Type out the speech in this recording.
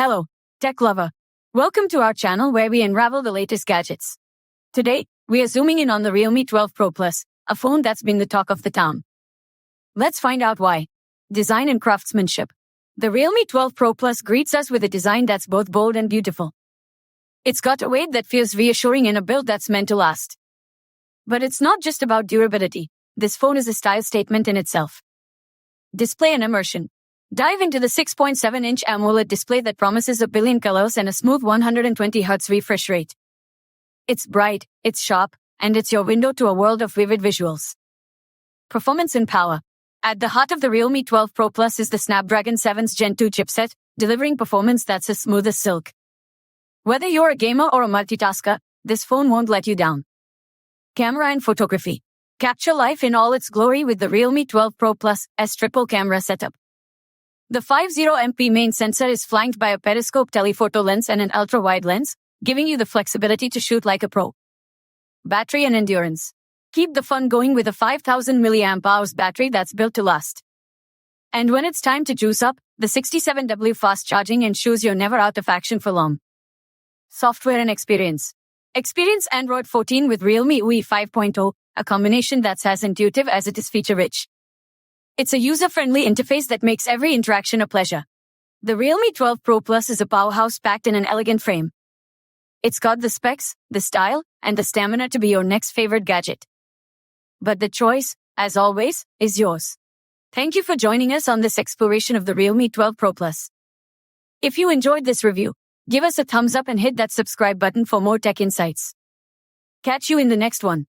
Hello, tech lover. Welcome to our channel where we unravel the latest gadgets. Today, we are zooming in on the Realme 12 Pro Plus, a phone that's been the talk of the town. Let's find out why. Design and craftsmanship. The Realme 12 Pro Plus greets us with a design that's both bold and beautiful. It's got a weight that feels reassuring and a build that's meant to last. But it's not just about durability. This phone is a style statement in itself. Display and immersion. Dive into the 6.7-inch AMOLED display that promises a billion colors and a smooth 120Hz refresh rate. It's bright, it's sharp, and it's your window to a world of vivid visuals. Performance and power. At the heart of the Realme 12 Pro Plus is the Snapdragon 7's Gen 2 chipset, delivering performance that's as smooth as silk. Whether you're a gamer or a multitasker, this phone won't let you down. Camera and photography. Capture life in all its glory with the Realme 12 Pro Plus S triple camera setup. The 50MP main sensor is flanked by a periscope telephoto lens and an ultra-wide lens, giving you the flexibility to shoot like a pro. Battery and endurance. Keep the fun going with a 5000 mAh battery that's built to last. And when it's time to juice up, the 67W fast charging ensures you're never out of action for long. Software and experience. Experience Android 14 with Realme UI 5.0, a combination that's as intuitive as it is feature-rich. It's a user-friendly interface that makes every interaction a pleasure. The Realme 12 Pro Plus is a powerhouse packed in an elegant frame. It's got the specs, the style, and the stamina to be your next favorite gadget. But the choice, as always, is yours. Thank you for joining us on this exploration of the Realme 12 Pro Plus. If you enjoyed this review, give us a thumbs up and hit that subscribe button for more tech insights. Catch you in the next one.